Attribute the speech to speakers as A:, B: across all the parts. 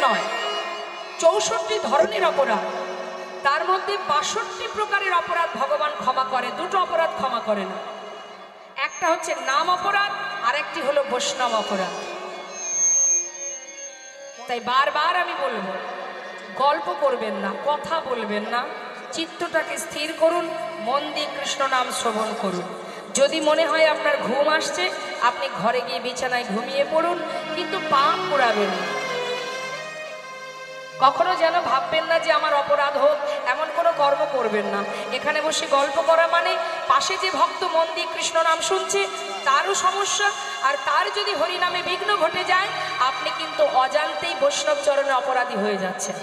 A: নয়, 64 ধরনের অপরাধ, তার মধ্যে 62 প্রকারের অপরাধ ভগবান ক্ষমা করে, দুটো অপরাধ ক্ষমা করে না। একটা হচ্ছে নাম অপরাধ, আর একটি হলো বৈষ্ণব অপরাধ। তাই বারবার আমি বলবো, গল্প করবেন না, কথা বলবেন না, চিত্তটাকে স্থির করুন, মন দিয়ে কৃষ্ণ নাম শ্রবণ করুন। যদি মনে হয় আপনার ঘুম আসছে, আপনি ঘরে গিয়ে বিছানায় ঘুমিয়ে পড়ুন, কিন্তু পা পোড়াবেন না। কখনো যেন ভাববেন না যে আমার অপরাধ হোক, এমন কোনো কর্ম করবেন না। এখানে বসে গল্প করা মানে পাশে যে ভক্ত মন দিয়ে কৃষ্ণ নাম শুনছে তারও সমস্যা, আর তার যদি হরিনামে বিঘ্ন ঘটে যায়, আপনি কিন্তু অজান্তেই বৈষ্ণব চরণে অপরাধী হয়ে যাচ্ছেন।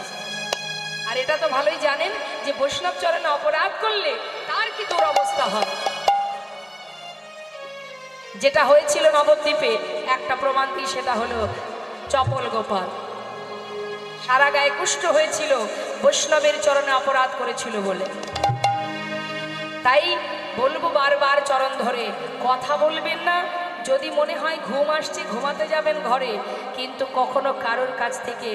A: আর এটা তো ভালোই জানেন যে বৈষ্ণব চরণে অপরাধ করলে তার কি দুরবস্থা হয়। যেটা হয়েছিল নবদ্বীপে, একটা প্রমাণ দিই, সেটা হলো চপল গোপাল। সারা গায়ে কুষ্ঠ হয়েছিল, বৈষ্ণবের চরণে অপরাধ করেছিল বলে। তাই বলবো বারবার চরণ ধরে, কথা বলবেন না। যদি মনে হয় ঘুম আসছে, ঘুমাতে যাবেন ঘরে, কিন্তু কখনো কারোর কাছ থেকে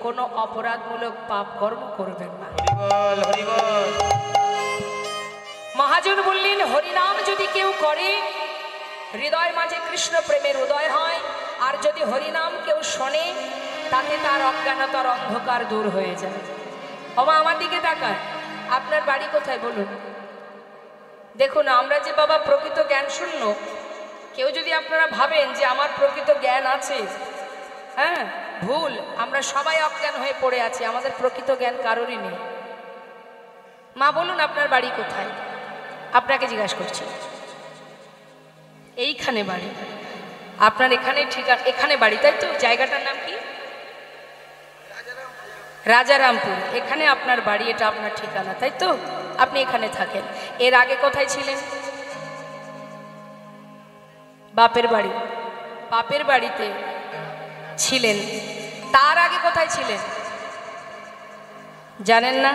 A: কোনো অপরাধমূলক পাপ কর্ম করবেন না। মহাজন বললেন, হরিনাম যদি কেউ করে, হৃদয় মাঝে কৃষ্ণ প্রেমের উদয় হয়। আর যদি হরিনাম কেউ শোনে, তাতে তার অজ্ঞানতার অন্ধকার দূর হয়ে যায়। ওমা আমার দিকে তাকায়, আপনার বাড়ি কোথায় বলুন? দেখুন, আমরা যে বাবা প্রকৃত জ্ঞান শূন্য, কেউ যদি আপনারা ভাবেন যে আমার প্রকৃত জ্ঞান আছে, হ্যাঁ, ভুল। আমরা সবাই অজ্ঞান হয়ে পড়ে আছি, আমাদের প্রকৃত জ্ঞান কারোরই নেই। মা বলুন আপনার বাড়ি কোথায়? আপনাকে জিজ্ঞাসা করছি। এইখানে বাড়ি? আপনার এখানে ঠিকানা, এখানে বাড়ি, তাই তো? জায়গাটার নাম কি? রাজারামপুর। এখানে আপনার বাড়ি, এটা আপনার ঠিকানা, তাই তো? আপনি এখানে থাকেন। এর আগে কোথায় ছিলেন? বাপের বাড়ি। বাপের বাড়িতে ছিলেন। তার আগে কোথায় ছিলেন জানেন না?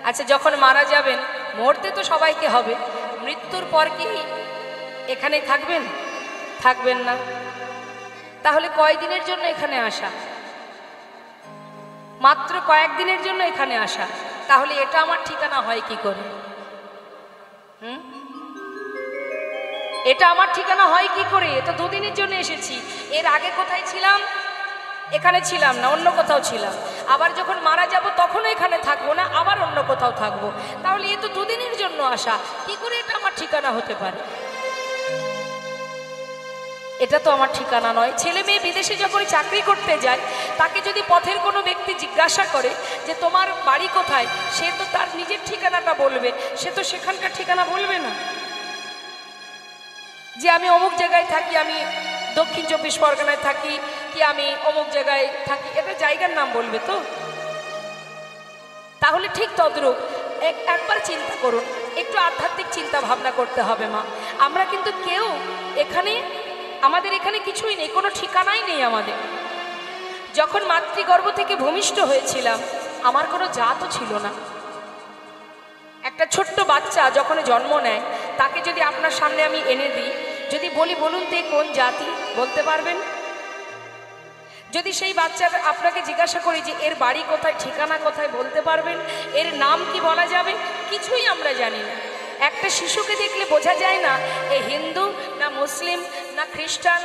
A: আচ্ছা, যখন মারা যাবেন, মরতে তো সবাইকে হবে, মৃত্যুর পর কি এখানে থাকবেন? থাকবেন না। তাহলে কয়দিনের জন্য এখানে আসা? মাত্র কয়েকদিনের জন্য এখানে আসা। তাহলে এটা আমার ঠিকানা হয় কি করে? এটা আমার ঠিকানা হয় কি করে? এ তো দুদিনের জন্য এসেছি। এর আগে কোথায় ছিলাম? এখানে ছিলাম না, অন্য কোথাও ছিলাম। আবার যখন মারা যাব তখনও এখানে থাকবো না, আবার অন্য কোথাও থাকবো। তাহলে এ তো দুদিনের জন্য আসা, কি করে এটা আমার ঠিকানা হতে পারে? এটা তো আমার ঠিকানা নয়। ছেলে মেয়ে বিদেশে যখন চাকরি করতে যায়, তাকে যদি পথের কোনো ব্যক্তি জিজ্ঞাসা করে যে তোমার বাড়ি কোথায়, সে তো তার নিজের ঠিকানাটা বলবে, সে তো সেখানকার ঠিকানা বলবে না। যে আমি অমুক জায়গায় থাকি, আমি দক্ষিণ 24 পরগনায় থাকি, কি আমি অমুক জায়গায় থাকি, এটা জায়গার নাম বলবে তো। তাহলে ঠিক তদ্রূপ একবার চিন্তা করুন, একটু আধ্যাত্মিক চিন্তা ভাবনা করতে হবে মা। আমরা কিন্তু কেউ এখানে, আমাদের এখানে কিছুই নেই, কোনো ঠিকানাই নেই আমাদের। যখন মাতৃগর্ভ থেকে ভূমিষ্ঠ হয়েছিলাম, আমার কোনো জাতও ছিল না। একটা ছোট্ট বাচ্চা যখন জন্ম নেয়, তাকে যদি আপনার সামনে আমি এনে দিই, যদি বলি বলুন তো কোন জাতি, বলতে পারবেন? যদি সেই বাচ্চার আপনাকে জিজ্ঞাসা করি যে এর বাড়ি কোথায়, ঠিকানা কোথায়, বলতে পারবেন? এর নাম কি বলা যাবে? কিছুই আমরা জানি না। একটা শিশুকে দেখলে বোঝা যায় না এ হিন্দু না মুসলিম না খ্রিস্টান,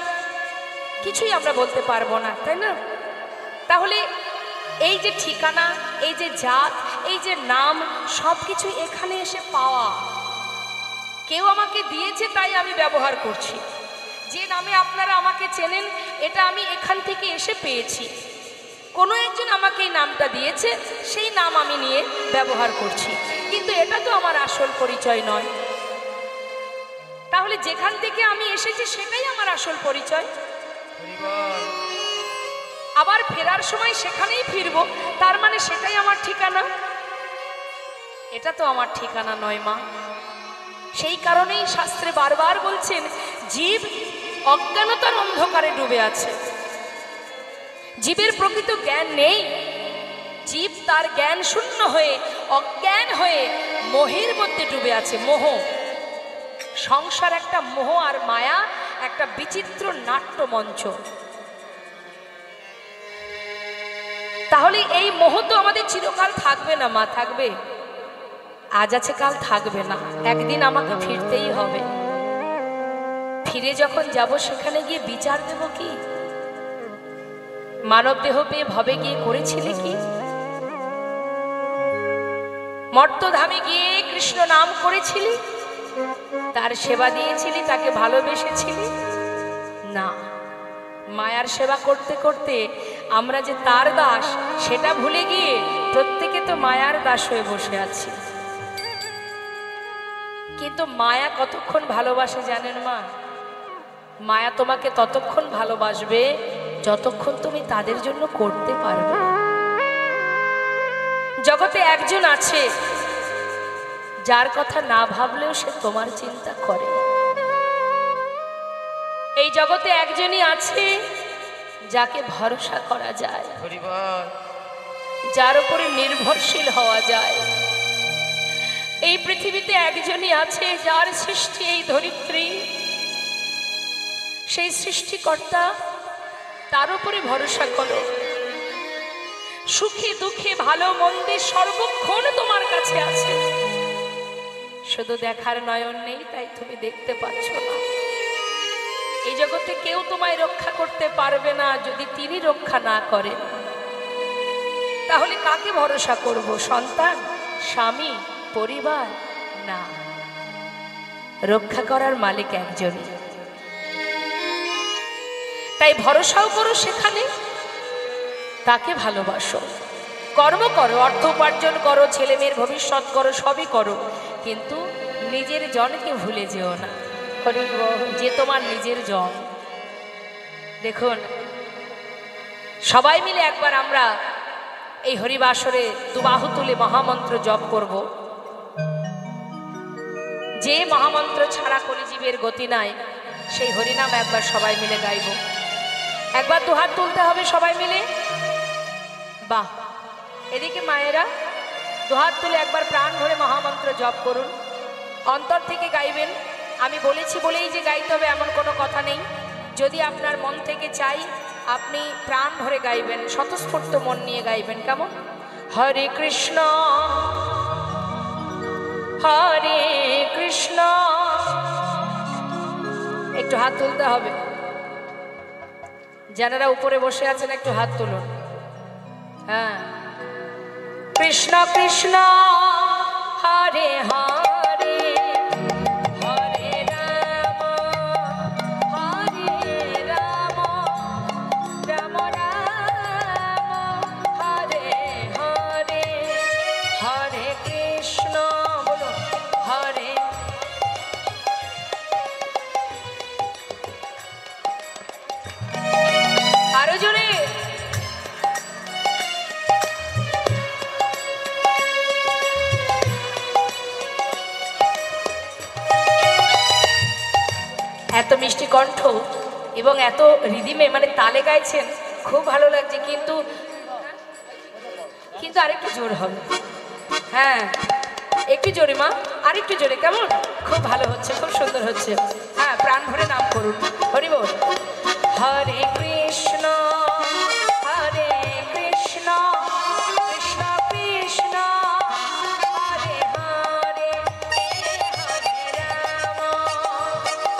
A: কিছুই আমরা বলতে পারবো না, তাই না? তাহলে এই যে ঠিকানা, এই যে জাত, এই যে নাম, সব কিছু এখানে এসে পাওয়া। কেউ আমাকে দিয়েছে, তাই আমি ব্যবহার করছি। যে নামে আপনারা আমাকে চেনেন, এটা আমি এখান থেকে এসে পেয়েছি। কোনো একজন আমাকে এই নামটা দিয়েছে, সেই নাম আমি নিয়ে ব্যবহার করছি, কিন্তু এটা তো আমার আসল পরিচয় নয়। তাহলে যেখান থেকে আমি এসেছি সেটাই আমার আসল পরিচয়। আবার ফেরার সময় সেখানেই ফিরবো, তার মানে সেটাই আমার ঠিকানা? এটা তো আমার ঠিকানা নয় মা। সেই কারণেই শাস্ত্রে বারবার বলছেন, জীব অজ্ঞানতার অন্ধকারে ডুবে আছে। জীবের প্রকৃত জ্ঞান নেই। জীব তার জ্ঞান শূন্য হয়ে, অজ্ঞান হয়ে মোহের মধ্যে ডুবে আছে। মোহ, সংসার একটা মোহ আর মায়া, একটা বিচিত্র নাট্যমঞ্চ। তাহলে এই মোহ তো আমাদের চিরকাল থাকবে না মা, থাকবে? আজ আছে কাল থাকবে না, একদিন আমাকে ফিরতেই হবে। ফিরে যখন যাব সেখানে গিয়ে বিচার দেব কি? মানব দেহ পেয়ে ভবে গিয়ে করেছিলে কি? মর্তধামে গিয়ে কৃষ্ণ নাম করেছিলি, তার সেবা দিয়েছিলি, তাকে ভালোবেসেছিলি? না, মায়ার সেবা করতে করতে আমরা যে তার দাস সেটা ভুলে গিয়ে প্রত্যেকে তো মায়ার দাস হয়ে বসে আছি। কিন্তু মায়া কতক্ষণ ভালোবাসে জানেন মা? মায়া তোমাকে ততক্ষণ ভালোবাসবে যতক্ষণ তুমি তাদের জন্য করতে পারবে। জগতে একজন আছে যার কথা না ভাবলেও সে তোমার চিন্তা করে। এই জগতে একজনই আছে যাকে ভরসা করা যায়, যার উপরে নির্ভরশীল হওয়া যায়। এই পৃথিবীতে একজনই আছে যার সৃষ্টি এই ধরিত্রী, সেই সৃষ্টিকর্তা, তার উপরে ভরসা করো। সুখে দুঃখে ভালো মন্দে সর্বক্ষণ তোমার কাছে আছে, শুধু দেখার নয়ন নেই, তাই তুমি দেখতে পাচ্ছ না। এই জগতে কেউ তোমায় রক্ষা করতে পারবে না যদি তিনি রক্ষা না করেন। তাহলে কাকে ভরসা করব? সন্তান, স্বামী, পরিবার? না, রক্ষা করার মালিক একজনই। তাই ভরসাও করো সেখানে, তাকে ভালোবাসো, কর্ম করো, অর্থ উপার্জন করো, ছেলে মেয়ের ভবিষ্যৎ করো, সবই করো, কিন্তু নিজের জনকে ভুলে যেও না, যে তোমার নিজের জন। দেখুন, সবাই মিলে একবার আমরা এই হরিবাসরে দুবাহু তুলে মহামন্ত্র জপ করব। যে মহামন্ত্র ছাড়া কলিজীবের গতি নাই, সেই হরিনাম একবার সবাই মিলে গাইব। একবার দুহাত তুলতে হবে সবাই মিলে। বাহ, এদিকে মায়েরা দুহাত তুলে একবার প্রাণ ভরে মহামন্ত্র জপ করুন, অন্তর থেকে গাইবেন। আমি বলেছি বলেই যে গাইতে হবে এমন কোনো কথা নেই। যদি আপনার মন থেকে চাই, আপনি প্রাণ ভরে গাইবেন, স্বতঃস্ফূর্ত মন নিয়ে গাইবেন। কেমন? হরে কৃষ্ণ হরে কৃষ্ণ। একটু হাত তুলতে হবে, যারা উপরে বসে আছেন একটু হাত তুলুন। হ্যাঁ, কৃষ্ণ কৃষ্ণ হরে হরে, হরে রাম হরে রাম, রাম রাম হরে হরে, হরে কৃষ্ণ বলো হরে। আরো জোরে। এত মিষ্টি কণ্ঠ এবং এত রিদিমে মানে তালে গাইছেন, খুব ভালো লাগছে। কিন্তু কিন্তু আরেকটু জোর হবে। হ্যাঁ, একটু জোরে মা, আরেকটু জোরে। কেমন? খুব ভালো হচ্ছে, খুব সুন্দর হচ্ছে। হ্যাঁ, প্রাণ ভরে নাম করুন, হরি বল। হরে কৃষ্ণ হরে কৃষ্ণ, কৃষ্ণ কৃষ্ণ হরে হরে, হরে রাম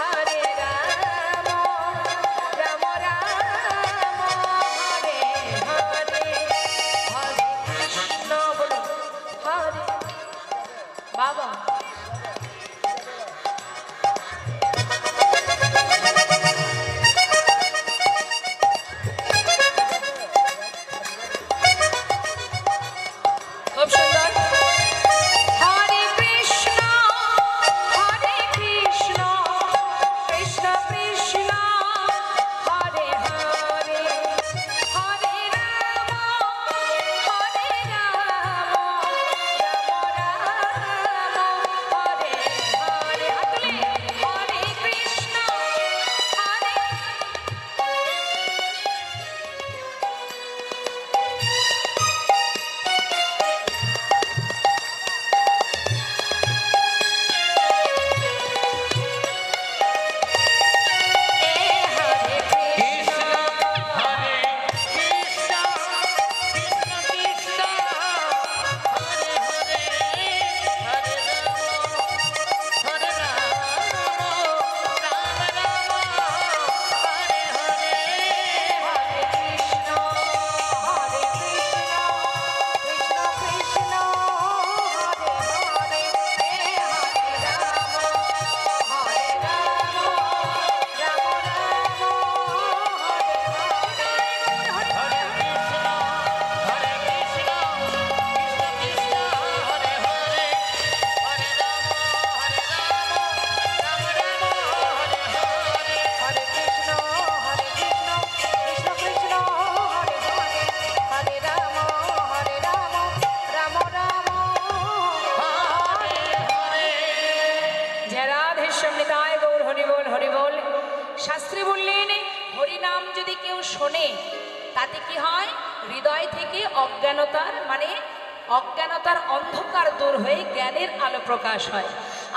A: হরে রাম, রাম রাম হরে হরে, হরে কৃষ্ণ বলো হরে। বাবা, হৃদয় থেকে অজ্ঞানতার অজ্ঞানতার অন্ধকার দূর হয়ে জ্ঞানের আলো প্রকাশ হয়।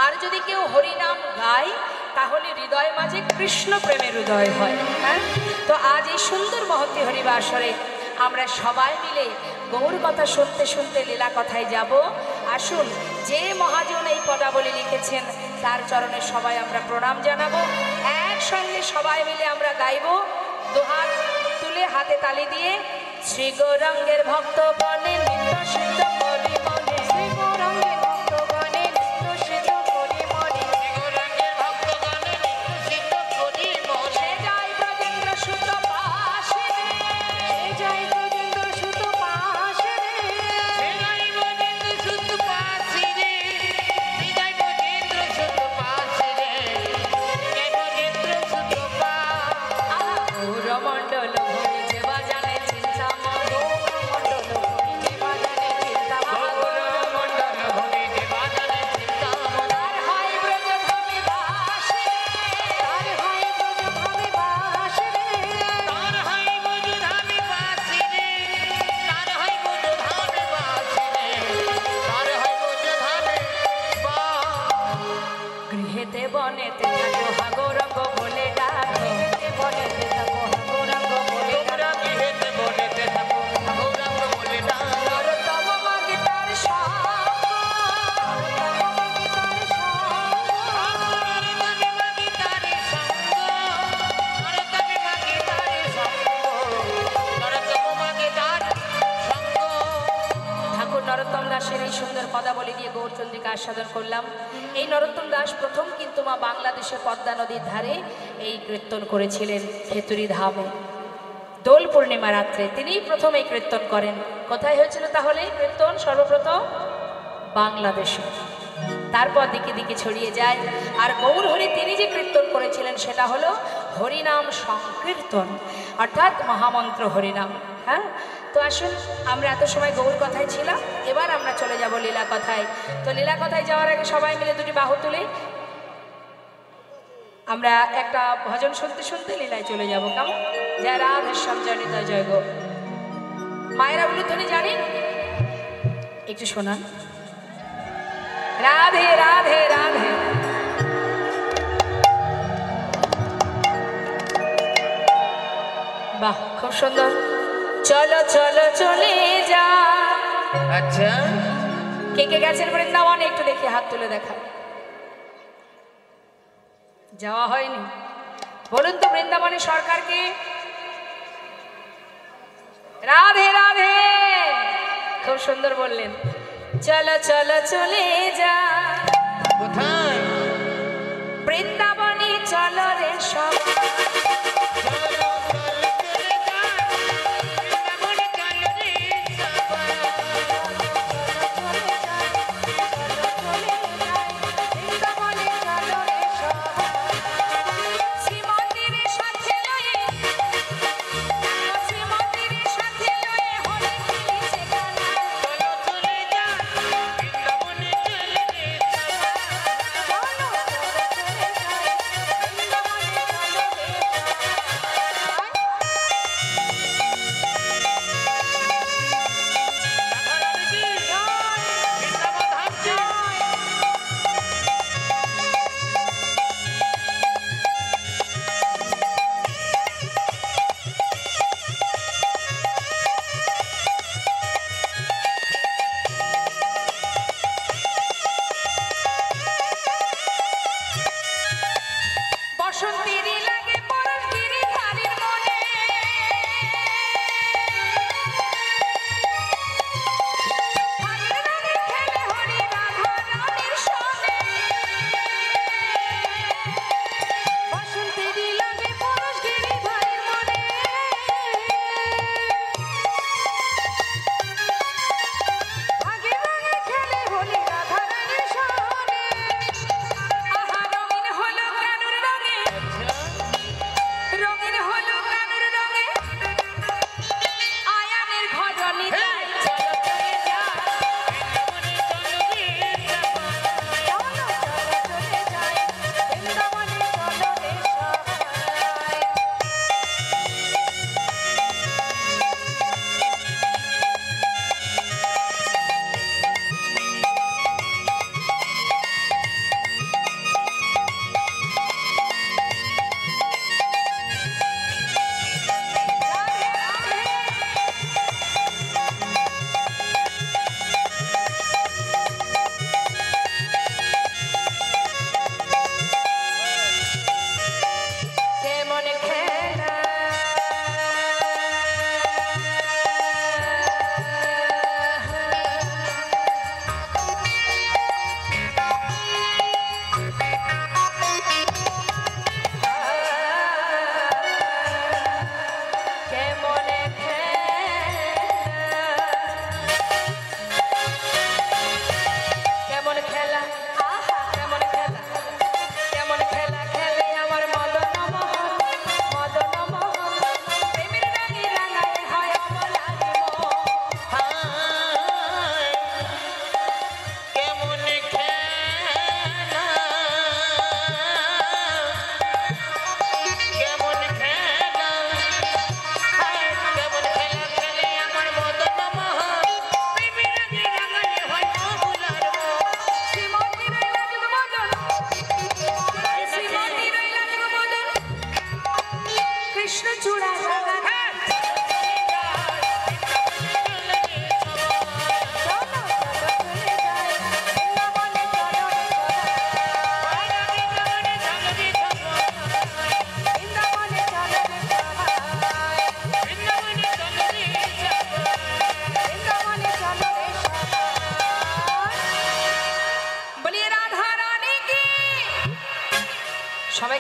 A: আর যদি কেউ হরিনাম গায় তাহলে হৃদয় মাঝে কৃষ্ণ প্রেমের উদয় হয়। হ্যাঁ, তো আজ এই সুন্দর মহতী হরিবাসরে আমরা সবাই মিলে গৌর কথা শুনতে শুনতে লীলা কথায় যাব। আসুন, যে মহাজন এই পদাবলী লিখেছেন তার চরণে সবাই আমরা প্রণাম জানাবো। একসঙ্গে সবাই মিলে আমরা গাইব, দুহাত তুলে হাতে তালি দিয়ে। শ্রী গৌরাঙ্গের ভক্ত বনে নিত্য সিদ্ধ করি মনে, শ্রী গৌরাঙ্গের ভক্ত বনে নিত্য সিদ্ধ করি মনে, শ্রী গৌরাঙ্গের ভক্ত বনে নিত্য সিদ্ধ করি মনে। জয় ব্রজেন্দ্র সুত পাশে রে, জয় ব্রজেন্দ্র সুত পাশে রে, জয় ব্রজেন্দ্র সুত পাশে রে, জয় ব্রজেন্দ্র সুত পাশে রে, জয় ব্রজেন্দ্র সুত পাশে। গৌরমণ্ডল ভরি যে বাজানে চিন্তা মন, গৌরমণ্ডল ভরি যে বাজানে চিন্তা মন, গৌরমণ্ডল ভরি যে বাজানে চিন্তা মন। তার হয় ব্রজধামে বাস রে, তার হয় ব্রজধামে বাস রে, তার হয় ব্রজধামে বাস রে, তার হয় ব্রজধামে বাস রে, তার হয় ব্রজধামে বাস। গৃহেতে বনেতে থাকো হা গৌরঙ্গ বলে ডাকো, গৃহেতে বনেতে থাকো হা গৌরঙ্গ বলে ডাকো, গৃহেতে বনেতে থাকো হা গৌরঙ্গ বলে ডাকো। নরোত্তম মাগে তার সঙ্গ, নরোত্তম মাগে তার সঙ্গ, নরোত্তমে মাগে তার সঙ্গ, নরোত্তমে মাগে তার সঙ্গ, নরোত্তম মাগে তার সঙ্গ। ঠাকুর নরোত্তম দাসের এই সুন্দর পদাবলী দিয়ে গৌরচন্দ্রিকা আস্বাদন করলাম। এই নরোত্তম দাস প্রথম কিন্তু মা বাংলাদেশের পদ্মা নদীর ধারে এই কীর্তন করেছিলেন খেতুরি ধামে দোল পূর্ণিমা রাত্রে। তিনিই প্রথম এই কীর্তন করেন। কোথায় হয়েছিল তাহলে কীর্তন? সর্বপ্রথম বাংলাদেশে, তারপর দিকে দিকে ছড়িয়ে যায়। আর গৌর হরি তিনি যে কীর্তন করেছিলেন সেটা হলো হরিনাম সংকীর্তন, অর্থাৎ মহামন্ত্র হরিনাম। হ্যাঁ, তো আসুন, আমরা এত সময় গৌর কথায় ছিলাম, এবার আমরা চলে যাব লীলা কথায়। তো লীলা কথায় যাওয়ার আগে সবাই মিলে দুটি বাহু তুলে আমরা একটা ভজন শুনতে শুনতে লীলায় চলে যাব। কেমন? জয় রাধেশ্যাম জনিত জয় গো। মায়েরা বলুন জানেন, একটু শোনান। রাধে রাধে রাধে। বাহ, খুব সুন্দর। চলো চলো চলে যা। আচ্ছা, কে কে গেছেন বৃন্দাবনে একটু দেখি হাত তুলে দেখা। যাওয়া হয়নি? বলুন তো বৃন্দাবনের সরকারকে। রাধে রাধে, খুব সুন্দর বললেন। চলো চলো চলে যা। কোথায়? বৃন্দাবনে চলো রে সবাই।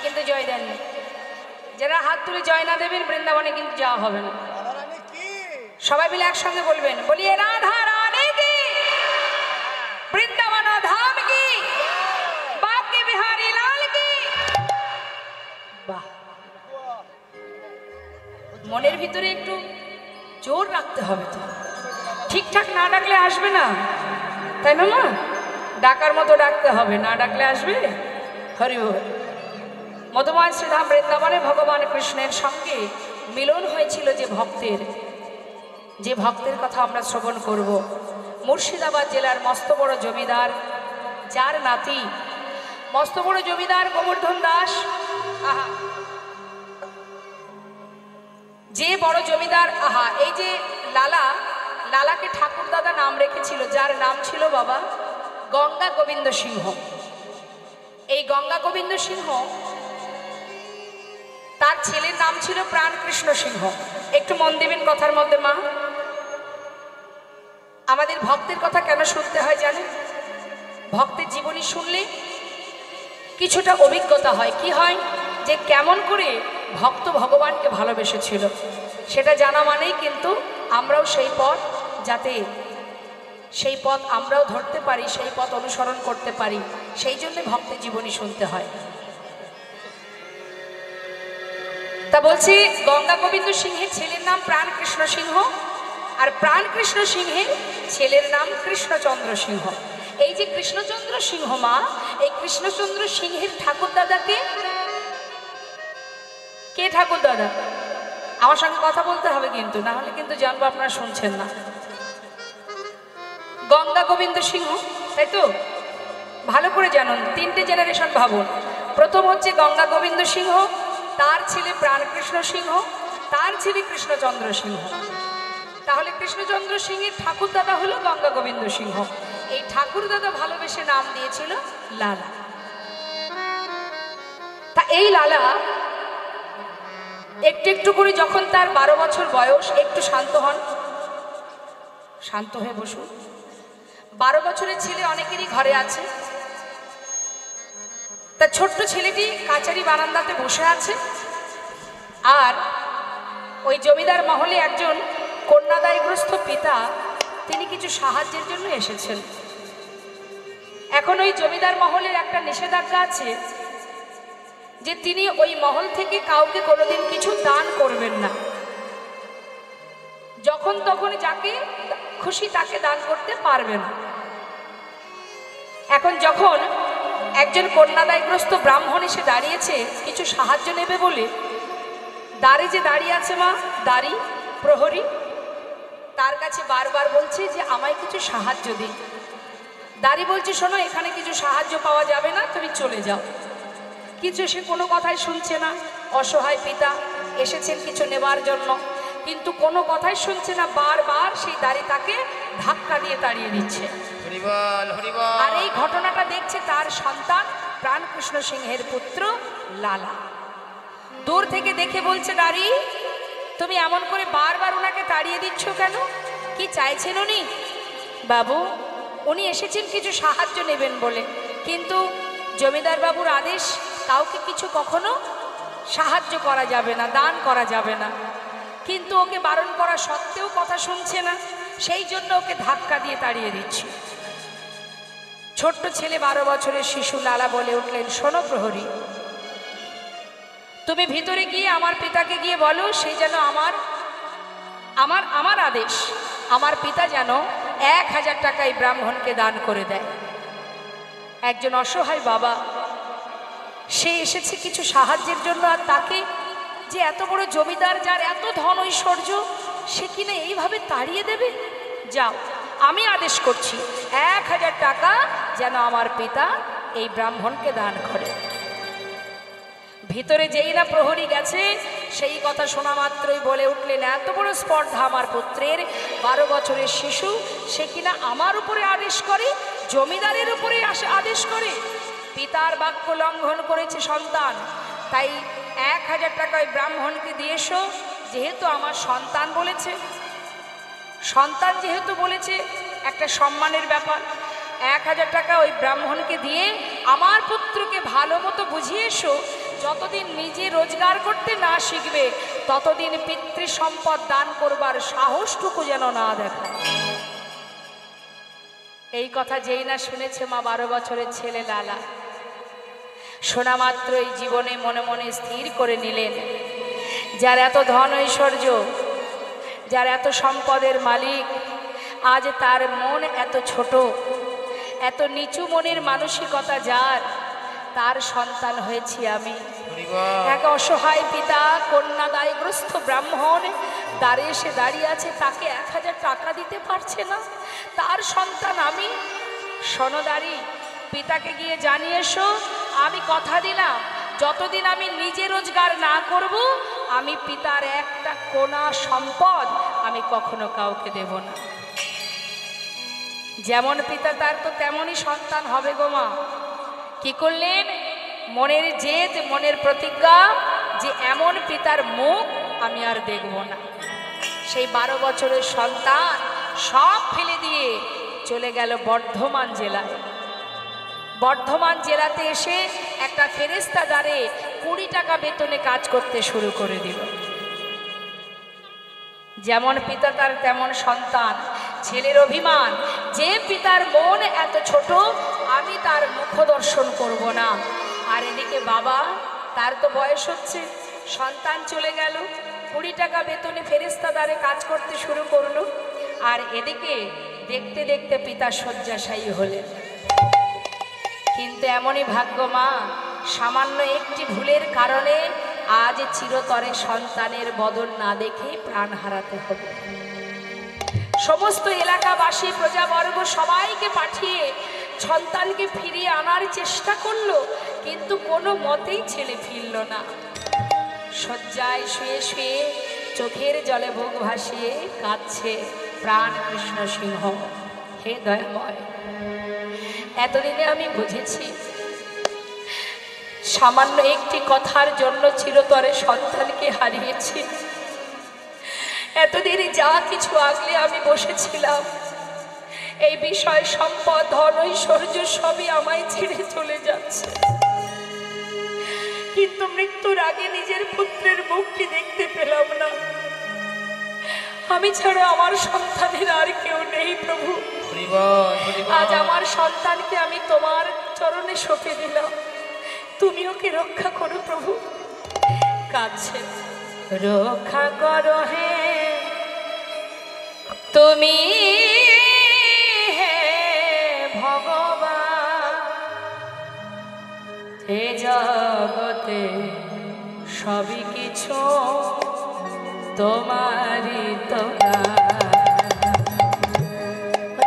A: কিন্তু জয় দেননি। যারা হাত তুলে জয় না দেবেন বৃন্দাবনে কিন্তু যাওয়া হবে না। সবাই মিলে একসঙ্গে বলবেন, বলিয়ে রাধা রানী কি, বৃন্দাবন ধাম কি, বাঁকে বিহারী লাল কি। বাহ, মনের ভিতরে একটু জোর রাখতে হবে তো, ঠিকঠাক না ডাকলে আসবে না, তাই না মা? ডাকার মতো ডাকতে হবে, না ডাকলে আসবে? হরি বল। মধুময় শ্রীধাম বৃন্দাবনে ভগবান কৃষ্ণের সঙ্গে মিলন হয়েছিল যে ভক্তের কথা আমরা শ্রবণ করব। মুর্শিদাবাদ জেলার মস্ত বড় জমিদার, যার নাতি মস্ত বড় জমিদার গোবর্ধন দাস, আহা যে বড় জমিদার, আহা এই যে লালাকে ঠাকুর দাদা নাম রেখেছিল, যার নাম ছিল বাবা গঙ্গা গোবিন্দ সিংহ। এই গঙ্গা গোবিন্দ সিংহ, তার ছেলের নাম ছিল প্রাণকৃষ্ণ সিংহ। একটু মন দেবেন কথার মধ্যে মা। আমাদের ভক্তের কথা কেন শুনতে হয় জানেন? ভক্তের জীবনী শুনলে কিছুটা অভিজ্ঞতা হয়। কি হয়? যে কেমন করে ভক্ত ভগবানকে ভালোবেসেছিল সেটা জানা মানেই কিন্তু আমরাও সেই পথ, যাতে সেই পথ আমরাও ধরতে পারি, সেই পথ অনুসরণ করতে পারি, সেই জন্য ভক্তের জীবনী শুনতে হয়। তা বলছি, গঙ্গা গোবিন্দ সিংহের ছেলের নাম প্রাণকৃষ্ণ সিংহ, আর প্রাণকৃষ্ণ সিংহের ছেলের নাম কৃষ্ণচন্দ্র সিংহ। এই যে কৃষ্ণচন্দ্র সিংহ মা, এই কৃষ্ণচন্দ্র সিংহের ঠাকুর দাদাকে কে? ঠাকুর দাদা আমার সঙ্গে কথা বলতে হবে কিন্তু, না হলে কিন্তু জানবো আপনারা শুনছেন না। গঙ্গা গোবিন্দ সিংহ, তাই তো? ভালো করে জানুন, তিনটে জেনারেশন ভাবুন। প্রথম হচ্ছে গঙ্গা গোবিন্দ সিংহ, তার ছেলে প্রাণকৃষ্ণ সিংহ, তার ছেলে কৃষ্ণচন্দ্র সিংহ। তাহলে কৃষ্ণচন্দ্র সিংহের ঠাকুর দাদা হলো গঙ্গা গোবিন্দ সিংহ। এই ঠাকুর দাদা ভালোবেসে নাম দিয়েছিল লালা। তা এই লালা একটু একটু করে যখন তার 12 বছর বয়স, একটু শান্ত হন, শান্ত হয়ে বসুন। 12 বছরের ছেলে অনেকেরই ঘরে আছে। তার ছোট্ট ছেলেটি কাচারি বারান্দাতে বসে আছে, আর ওই জমিদার মহলে একজন কন্যাদায়গ্রস্ত পিতা, তিনি কিছু সাহায্যের জন্য এসেছেন। এখন ওই জমিদার মহলের একটা নিষেধাজ্ঞা আছে যে তিনি ওই মহল থেকে কাউকে কোনোদিন কিছু দান করবেন না, যখন তখন যাকে খুশি তাকে দান করতে পারবেন। এখন যখন একজন কন্যাদায়গ্রস্ত ব্রাহ্মণ এসে দাঁড়িয়েছে কিছু সাহায্য নেবে বলে, দ্বারে যে দাঁড়িয়ে আছে মা, দাঁড়ি প্রহরী, তার কাছে বারবার বলছে যে আমায় কিছু সাহায্য দিন। দাঁড়ি বলছে, শোনো, এখানে কিছু সাহায্য পাওয়া যাবে না, তুমি চলে যাও। কিছু সে কোনো কথাই শুনছে না। অসহায় পিতা এসেছেন কিছু নেবার জন্য, কিন্তু কোনো কথাই শুনছে না। বারবার সেই দাঁড়ি তাকে ধাক্কা দিয়ে তাড়িয়ে দিচ্ছে। আর এই ঘটনাটা দেখছে তার সন্তান প্রাণকৃষ্ণ সিংহের পুত্র লালা। দূর থেকে দেখে বলছে, দাঁড়ি, তুমি এমন করে বারবার ওনাকে তাড়িয়ে দিচ্ছ কেন? কি চাইছেন উনি? বাবু, উনি এসেছেন কিছু সাহায্য নেবেন বলে, কিন্তু জমিদার বাবুর আদেশ কাউকে কিছু কখনো সাহায্য করা যাবে না, দান করা যাবে না। কিন্তু ওকে বারণ করা সত্ত্বেও কথা শুনছে না, সেই জন্য ওকে ধাক্কা দিয়ে তাড়িয়ে দিচ্ছি। ছোট্ট ছেলে 12 বছরের শিশু লালা বলে উঠলেন, শোনো প্রহরী, তুমি ভিতরে গিয়ে আমার পিতাকে গিয়ে বলো, সে যেন আমার আদেশ, আমার পিতা যেন 1000 টাকা এই ব্রাহ্মণকে দান করে দেয়। একজন অসহায় বাবা, সে এসেছে কিছু সাহায্যের জন্য, আর তাকে যে এত বড় জমিদার, যার এত ধন ঐশ্বর্য, সে কিনা এইভাবে তাড়িয়ে দেবে? যাও, আমি আদেশ করছি 1000 টাকা যেন আমার পিতা এই ব্রাহ্মণকে দান করে। ভিতরে যেই না প্রহরী গেছে, সেই কথা শোনা মাত্রই বলে উঠলেন, এত বড় স্পর্ধা আমার পুত্রের, 12 বছরের শিশু, সে কিনা আমার উপরে আদেশ করে, জমিদারের উপরে আদেশ করে। পিতার বাক্য লঙ্ঘন করেছে সন্তান, তাই 1000 টাকা ওই ব্রাহ্মণকে দিয়ে এসো। যেহেতু আমার সন্তান বলেছে, সন্তান যেহেতু বলেছে, একটা সম্মানের ব্যাপার। 1000 টাকা ওই ব্রাহ্মণকে দিয়ে আমার পুত্রকে ভালো মতো বুঝিয়ে এসো যতদিন নিজে রোজগার করতে না শিখবে ততদিন পিতৃ সম্পদ দান করবার সাহসটুকু যেন না দেখায়। এই কথা যেই না শুনেছে মা 12 বছরের ছেলে লালা, শোনা মাত্রই জীবনে মনে মনে স্থির করে নিলেন, যার এত ধন ঐশ্বর্য, যার এত সম্পদের মালিক, আজ তার মন এত ছোট, এত নিচু মনের মানসিকতা যার, তার সন্তান হয়েছি আমি। এক অসহায় পিতা, কন্যা দায়গ্রস্ত ব্রাহ্মণ দ্বারে এসে দাঁড়িয়ে আছে, তাকে 1000 টাকা দিতে পারছে না, তার সন্তান আমি। সনদারি, পিতাকে গিয়ে জানিয়ে এসো, আমি কথা দিলাম যতদিন আমি নিজে রোজগার না করব আমি পিতার একটা কোনা সম্পদ আমি কখনো কাউকে দেব না। যেমন পিতা তার তো তেমনই সন্তান হবে গো মা। কি করলেন? মনের জেদ, মনের প্রতিজ্ঞা যে এমন পিতার মুখ আমি আর দেখব না। সেই 12 বছরের সন্তান সব ফেলে দিয়ে চলে গেল বর্ধমান জেলায়। বর্ধমান জেলাতে এসে একটা ফেরেস্তাদারে 20 টাকা বেতনে কাজ করতে শুরু করে দিল। যেমন পিতা তার তেমন সন্তান। ছেলের অভিমান, যে পিতার মন এত ছোট আমি তার মুখ দর্শন করব না। আর এদিকে বাবা, তার তো বয়স হচ্ছে, সন্তান চলে গেল, 20 টাকা বেতনে ফেরেস্তাদারে কাজ করতে শুরু করলো। আর এদিকে দেখতে দেখতে পিতা শয্যাশায়ী হলেন। কিন্তু এমনই ভাগ্য মা, সামান্য একটি ভুলের কারণে আজ চিরতরে সন্তানের বদল না দেখে প্রাণ হারাতে হবে। সমস্ত এলাকাবাসী, প্রজাবর্গ সবাইকে পাঠিয়ে সন্তানকে ফিরিয়ে আনার চেষ্টা করলো, কিন্তু কোনো মতেই ছেলে ফিরল না। শয্যায় শুয়ে শুয়ে চোখের জলে বুক ভাসিয়ে কাঁদছে প্রাণ কৃষ্ণ সিংহ। হে দয়াময়, এতদিনে আমি বুঝেছি সামান্য একটি কথার জন্য চিরতরে সন্তানকে হারিয়েছি। এতদিনে যা কিছু আগলে আমি বসেছিলাম, এই বিষয়, সম্পদ, ধন, ঐশ্বর্য সবই আমায় ছেড়ে চলে যাচ্ছে। কিন্তু মৃত্যুর আগে নিজের পুত্রের মুখটি দেখতে পেলাম না। আমি ছাড়া আমার সন্তানের আর কেউ নেই প্রভু। আজ আমার সন্তানকে আমি তোমার চরণে সঁপে দিলাম, তুমি ওকে রক্ষা করো প্রভু। কাছে রক্ষা করো হে তুমি, হে ভগবান। হে জগতে সবই কিছু তোমারই তো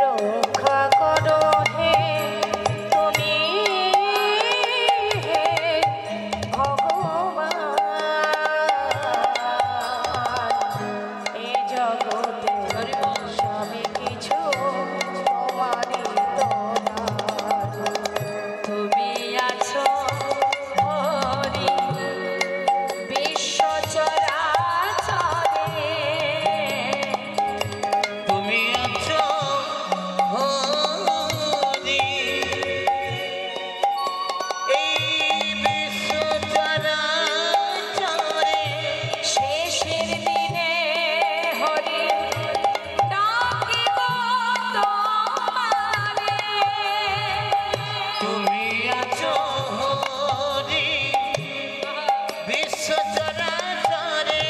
A: রক্ষা করো হে তুমি, হে ভগবান। এ জগতে সবই কিছু তোমারই তো তুমি আছো হরি বিশ্ব চরাচরে।
B: তুমি আছো হরি এই বিশ্ব চরাচরে।
A: শেষের দিনে হরি ডাকিব তোমারে।
B: তুমি আছো হরি বিশ্ব চরাচরে।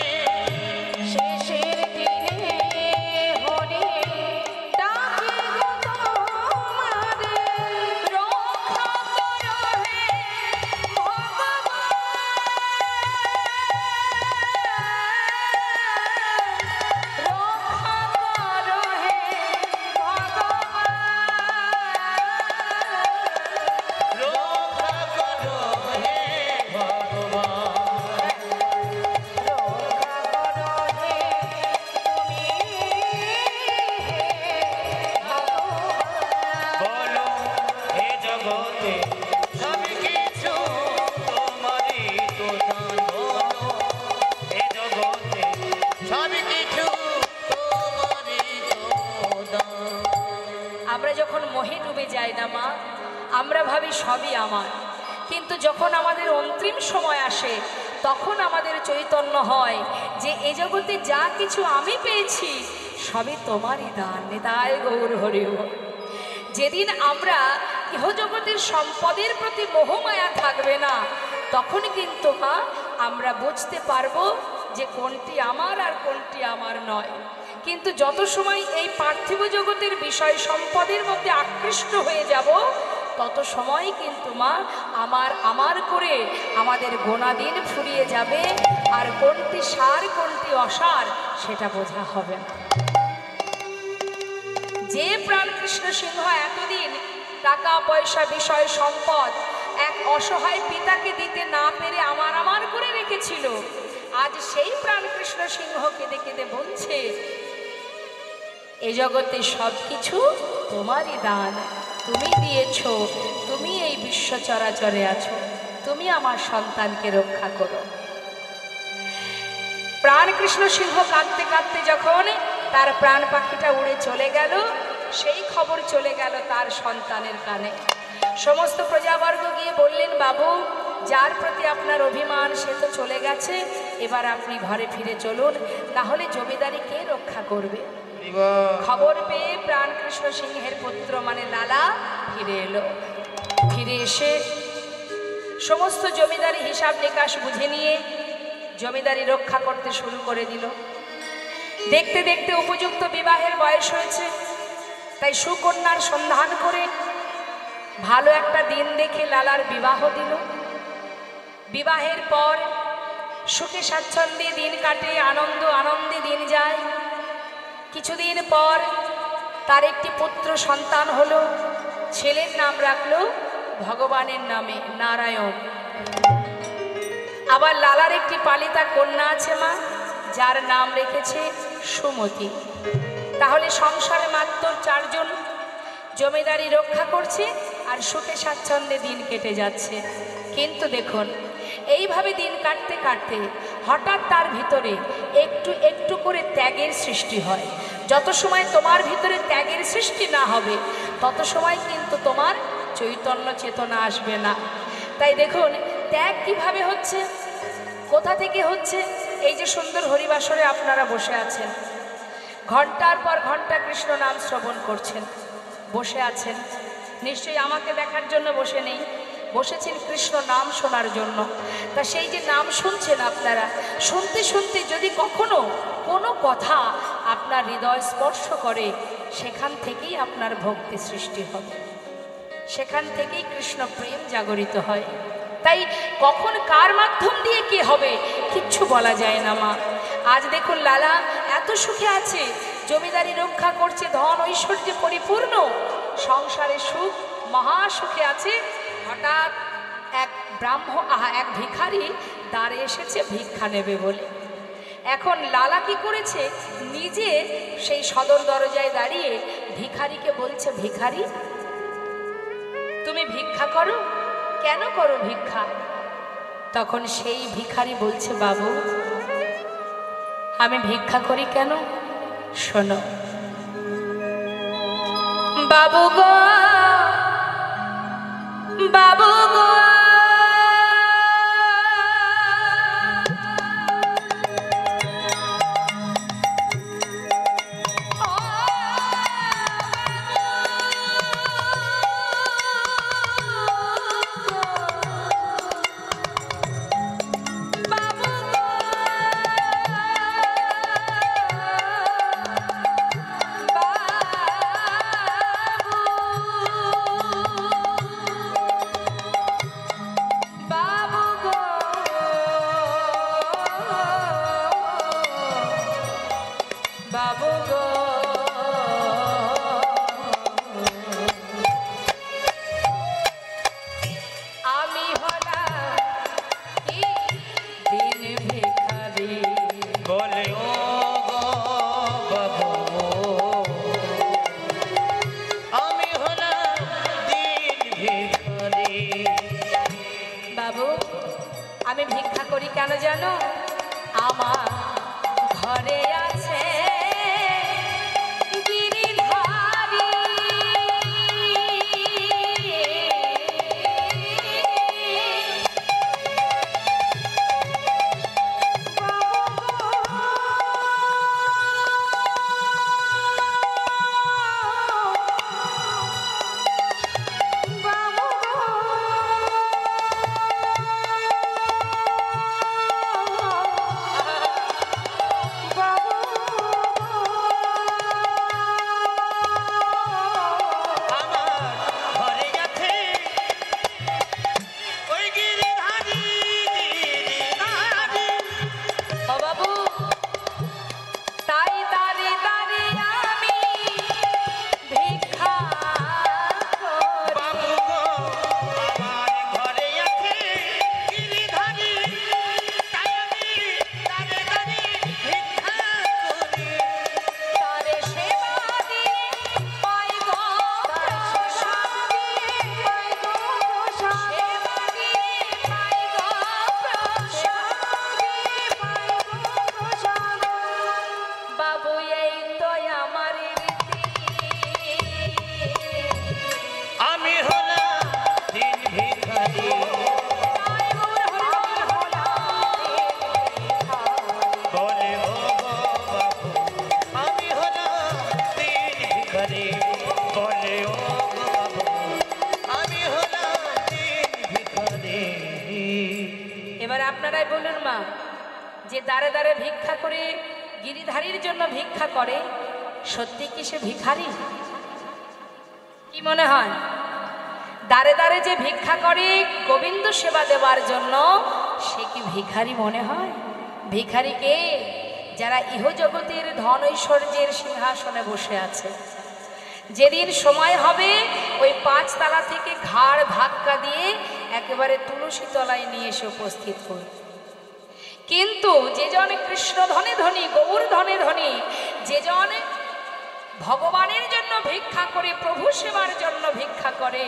A: শেষের দিনে হরি ডাকিব তোমারে। রক্ষা করো হে ভগবান, রক্ষা করো হে ভগবান।
B: রক্ষা করো হে ভগবান। বলো হে জগতে সবই কিছু তোমারই তো দান। বলো হে জগতে সবই কিছু তোমারই তো দান।
A: আমরা যখন মোহে ডুবে যাই না মা, আমরা ভাবি সবই আমার, কিন্তু যখন আমাদের অন্তিম সময় আসে তখন আমাদের চৈতন্য হয় যে এ জগতে যা কিছু আমি পেয়েছি সবই তোমারই দান। নিতাই গৌর হরি বল। যেদিন আমরা ইহজগতের সম্পদের প্রতি মোহমায়া থাকবে না তখন কিন্তু মা আমরা বুঝতে পারবো যে কোনটি আমার আর কোনটি আমার নয়। কিন্তু যত সময় এই পার্থিব জগতের বিষয় সম্পদের মধ্যে আকৃষ্ট হয়ে যাব তত সময় কিন্তু মা আমার আমার করে আমাদের গোনা দিন ফুরিয়ে যাবে, আর কোনটি সার কোনটি অসার সেটা বোঝা হবে না। যে প্রাণকৃষ্ণ সিংহ এতদিন টাকা পয়সা বিষয় সম্পদ এক অসহায় পিতাকে দিতে না পেরে আমার আমার করে রেখেছিল, আজ সেই প্রাণকৃষ্ণ সিংহ কেঁদে কেঁদে বলছে এ জগতে সব কিছু তোমারই দান, তুমি দিয়েছ, তুমি এই বিশ্ব চরাচরে আছো, তুমি আমার সন্তানকে রক্ষা করো। প্রাণকৃষ্ণ সিংহ কাঁদতে কাঁদতে যখন তার প্রাণ পাখিটা উড়ে চলে গেল, সেই খবর চলে গেল তার সন্তানের কানে। সমস্ত প্রজাবর্গ গিয়ে বললেন, বাবু যার প্রতি আপনার অভিমান সে তো চলে গেছে, এবার আপনি ঘরে ফিরে চলুন, না হলে জমিদারি কে রক্ষা করবে। খবর পেয়ে প্রাণকৃষ্ণ সিংহের পুত্র মানে লালা ফিরে এলো। ফিরে এসে সমস্ত জমিদারি হিসাব নিকাশ বুঝে নিয়ে জমিদারি রক্ষা করতে শুরু করে দিল। দেখতে দেখতে উপযুক্ত বিবাহের বয়স হয়েছে, তাই সুকন্যার সন্ধান করে ভালো একটা দিন দেখে লালার বিবাহ দিল। বিবাহের পর সুখে স্বাচ্ছন্দ্যে দিন কাটে, আনন্দে দিন যায়। কিছুদিন পর তার একটি পুত্র সন্তান হলো। ছেলের নাম রাখলো ভগবানের নামে নারায়ণ। আবার লালার একটি পালিতা কন্যা আছে মা, যার নাম রেখেছে সুমতি। তাহলে সংসারে মাত্র 4 জন, জমিদারি রক্ষা করছে আর সুখে স্বাচ্ছন্দ্যে দিন কেটে যাচ্ছে। কিন্তু দেখুন এইভাবে দিন কাটতে কাটতে হঠাৎ তার ভিতরে একটু একটু করে ত্যাগের সৃষ্টি হয়। যত সময় তোমার ভিতরে ত্যাগের সৃষ্টি না হবে তত সময় কিন্তু তোমার চৈতন্য চেতনা আসবে না। তাই দেখুন ত্যাগ কিভাবে হচ্ছে, কোথা থেকে হচ্ছে। এই যে সুন্দর হরিবাসরে আপনারা বসে আছেন, ঘন্টার পর ঘন্টা কৃষ্ণ নাম শ্রবণ করছেন, বসে আছেন, নিশ্চয়ই আমাকে দেখার জন্য বসে নেই, বসেছেন কৃষ্ণ নাম শোনার জন্য। তা সেই যে নাম শুনছেন আপনারা, শুনতে শুনতে যদি কখনো কোনো কথা আপনার হৃদয় স্পর্শ করে, সেখান থেকেই আপনার ভক্তি সৃষ্টি হবে, সেখান থেকেই কৃষ্ণ প্রেম জাগরিত হয়। তাই কখন কার মাধ্যম দিয়ে কি হবে কিচ্ছু বলা যায় না মা। আজ দেখুন লালা এত সুখে আছে, জমিদারি রক্ষা করছে, ধন ঐশ্বর্যে পরিপূর্ণ, সংসারে সুখ মহা সুখে আছে। হঠাৎ এক ভিখারি দ্বারে এসেছে ভিক্ষা নেবে বলে। এখন লালা কি করেছে, নিজে সেই সদর দরজায় দাঁড়িয়ে ভিখারিকে বলছে, ভিখারি তুমি ভিক্ষা করো, কেন করো ভিক্ষা? তখন সেই ভিখারি বলছে, বাবু আমি ভিক্ষা করি কেন শোনো। বাবু গো, বাবু গো,
B: ভিখারি বলে ও বাবু আমি হলাম দিন ভিখারি।
A: এবার আপনারাই বলুন মা, যে দাঁড়ে দাঁড়ে ভিক্ষা করে গিরিধারীর জন্য ভিক্ষা করে, সত্যি কি সে ভিখারি? কি মনে হয়? দাঁড়ে দাঁড়ে যে ভিক্ষা করে গোবিন্দ সেবা দেওয়ার জন্য, সে কি ভিখারি মনে হয়? ভিখারি কে? যারা ইহজগতের ধন ঐশ্বর্যের সিংহাসনে বসে আছে। যেদিন সময় হবে ওই 5 তালা থেকে ঘাড় ধাক্কা দিয়ে একেবারে তুলসী তলায় নিয়ে এসে উপস্থিত করবে। কিন্তু যে জন কৃষ্ণ ধনে ধনী, গৌর ধনে ধনী, যে জন ভগবানের জন্য ভিক্ষা করে, প্রভু সেবার জন্য ভিক্ষা করে,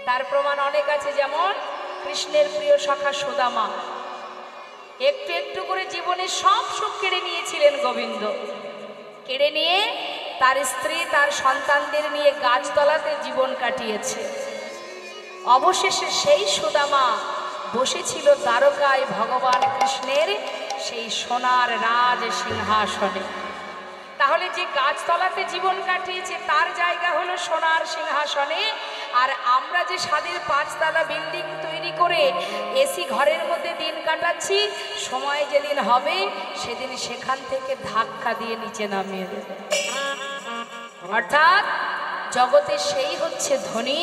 A: তার প্রমাণ অনেক আছে। যেমন কৃষ্ণের প্রিয় সখা সুদামা একটু একটু করে জীবনের সব সুখ কেড়ে নিয়েছিলেন গোবিন্দ। কেড়ে নিয়ে তার স্ত্রী, তার সন্তানদের নিয়ে গাছতলাতে জীবন কাটিয়েছে। অবশেষে সেই সুদামা বসেছিল দ্বারকায় ভগবান কৃষ্ণের সেই সোনার রাজ সিংহাসনে। তাহলে যে গাছতলাতে জীবন কাটিয়েছে তার জায়গা হলো সোনার সিংহাসনে, আর আমরা যে স্বাদের 5 তালা বিল্ডিং তৈরি করে এসি ঘরের মধ্যে দিন কাটাচ্ছি, সময় যেদিন হবে সেদিন সেখান থেকে ধাক্কা দিয়ে নিচে নামিয়ে দেবে। অর্থাৎ জগতে সেই হচ্ছে ধনী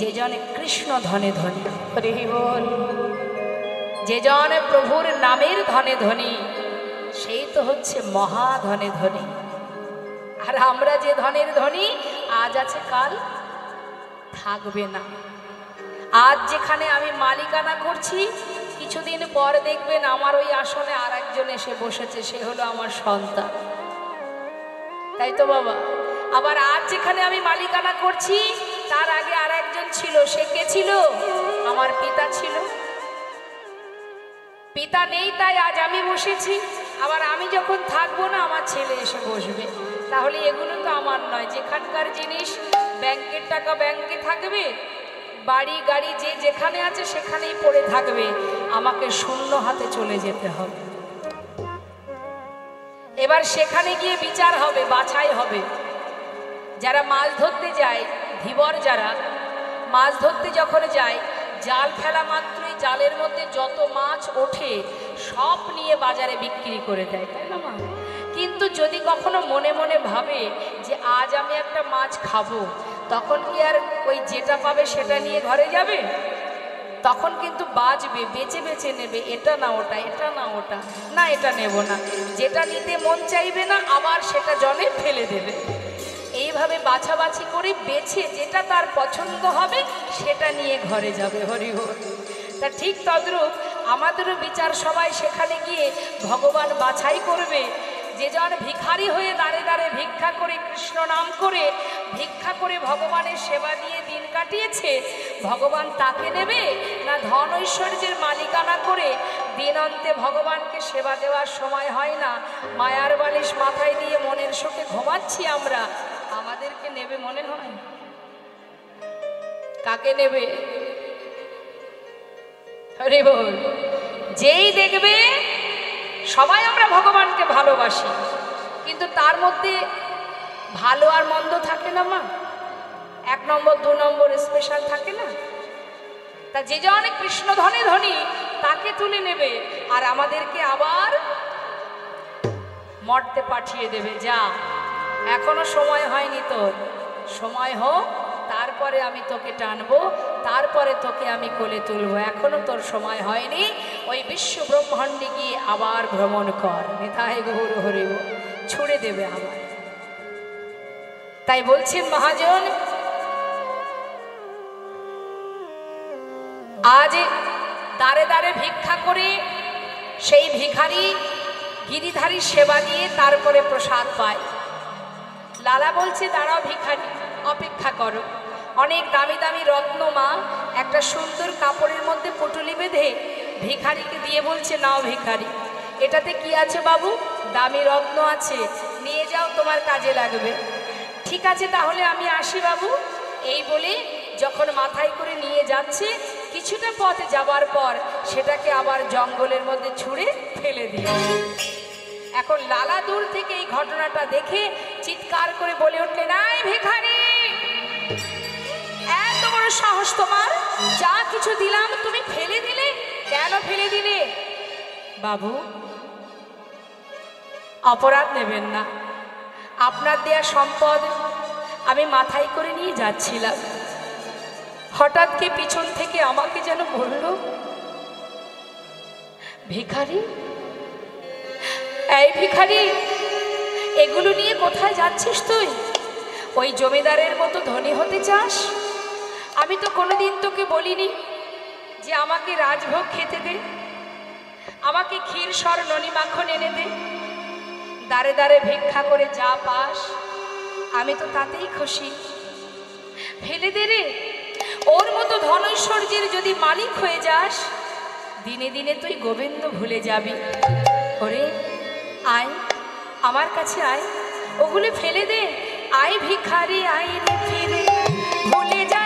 A: যে জনে কৃষ্ণ ধনে ধনী, যে জন প্রভুর নামের ধনে ধনী, সেই তো হচ্ছে মহাধনে ধনী। আর আমরা যে ধনের ধনী, আজ আছে কাল থাকবে না। আজ যেখানে আমি মালিকানা করছি, কিছুদিন পর দেখবেন আমার ওই আসনে আর একজন এসে বসেছে, সে হলো আমার সন্তান। তাই তো বাবা? আবার আজ যেখানে আমি মালিকানা করছি, তার আগে আর একজন ছিল। সে কে ছিল? আমার পিতা ছিল। পিতা নেই তাই আজ আমি বসেছি, আবার আমি যখন থাকবো না আমার ছেলে এসে বসবে। তাহলে এগুলো তো আমার নয়। যেখানকার জিনিস, ব্যাংকের টাকা ব্যাংকে থাকবে, বাড়ি গাড়ি যে যেখানে আছে সেখানেই পড়ে থাকবে, আমাকে শূন্য হাতে চলে যেতে হবে। এবার সেখানে গিয়ে বিচার হবে, বাছাই হবে। যারা মাছ ধরতে যায়, ধীবর যারা মাছ ধরতে যখন যায়, জাল ফেলা মাত্রই জালের মধ্যে যত মাছ ওঠে সব নিয়ে বাজারে বিক্রি করে দেয়, তাই না মা? কিন্তু যদি কখনো মনে মনে ভাবে যে আজ আমি একটা মাছ খাবো, তখন কি আর ওই যেটা পাবে সেটা নিয়ে ঘরে যাবে? তখন কিন্তু বাঁচবে, বেছে বেছে নেবে, এটা না ওটা, এটা না ওটা, না এটা নেব না। যেটা নিতে মন চাইবে না আবার সেটা জলে ফেলে দেবে। এইভাবে বাছাবাছি করে বেছে যেটা তার পছন্দ হবে সেটা নিয়ে ঘরে যাবে। হরি হরি। তা ঠিক তদ্রূপ আমাদেরও বিচার সবাই সেখানে গিয়ে ভগবান বাছাই করবে। যে জন ভিখারি হয়ে দাঁড়ে দাঁড়ে ভিক্ষা করে, কৃষ্ণ নাম করে ভিক্ষা করে ভগবানের সেবা দিয়ে দিন কাটিয়েছে, ভগবান তাকে নেবে, না ধন ঐশ্বর্যের মালিকানা করে দিন অন্তে ভগবানকে সেবা দেওয়ার সময় হয় না, মায়ার বালিশ মাথায় দিয়ে মনের শোকে ঘুমাচ্ছি আমরা, আমাদেরকে নেবে মনে হয়? কাকে নেবে? হরি বল। যেই দেখবে সবাই আমরা ভগবানকে ভালোবাসি, কিন্তু তার মধ্যে ভালো আর মন্দ থাকে না মা? 1 নম্বর 2 নম্বর স্পেশাল থাকে না? তা যে জন কৃষ্ণ ধনে ধনী তাকে তুলে নেবে, আর আমাদেরকে আবার মর্তে পাঠিয়ে দেবে। যা, এখনো সময় হয়নি তোর, সময় হোক, তারপরে আমি তোকে টানবো, তারপরে তোকে আমি কোলে তুলবো, এখনো তোর সময় হয়নি। ওই বিশ্ব ব্রহ্মাণ্ডে গিয়ে আবার ভ্রমণ কর। নিতাই গৌর হরি বল। ছুড়ে দেবে আবার। তাই বলছেন মহাজন, আজ দাঁড়ে দাঁড়ে ভিক্ষা করে সেই ভিখারি গিরিধারী সেবা দিয়ে তারপরে প্রসাদ পায়। লালা বলছে, দাঁড়াও ভিখারি, অপেক্ষা করো। অনেক দামি দামি রত্ন মা একটা সুন্দর কাপড়ের মধ্যে পুটুলি বেঁধে ভিখারিকে দিয়ে বলছে, নাও ভিখারি, এটাতে কি আছে বাবু? দামি রত্ন আছে, নিয়ে যাও, তোমার কাজে লাগবে। ঠিক আছে, তাহলে আমি আসি বাবু। এই বলে যখন মাথায় করে নিয়ে যাচ্ছে, কিছুটা পথ যাবার পর সেটাকে আবার জঙ্গলের মধ্যে ছুঁড়ে ফেলে দিয়ে, এখন লালা দূর থেকে এই ঘটনাটা দেখে চিৎকার করে বলে উঠলেন, আয় ভিখারি, এত বড় সাহস তোমার, যা কিছু দিলাম তুমি ফেলে দিলে, কেন ফেলে দিলে? বাবু, অপরাধ নেবেন না, আপনার দেয়া সম্পদ আমি মাথায় করে নিয়ে যাচ্ছিলাম, হঠাৎ কি পিছন থেকে আমাকে যেন বলল, ভিখারি, এই ভিখারি, এগুলো নিয়ে কোথায় যাচ্ছিস তুই? ওই জমিদারের মতো ধনী হতে চাস? আমি তো কোনোদিন তোকে বলিনি যে আমাকে রাজভোগ খেতে দে, আমাকে ক্ষীর সর ননি মাখন এনে দে, দাঁড়ে দাঁড়ে ভিক্ষা করে যা পাস আমি তো তাতেই খুশি, ফেলে দে রে। ওর মতো ধনৈশ্বর্যের যদি মালিক হয়ে যাস, দিনে দিনে তুই গোবিন্দ ভুলে যাবি। ওরে আয়, আমার কাছে আয়, ওগুলো ফেলে দে, আয় ভিখারি আয় রে ফিরে, ভুলে যা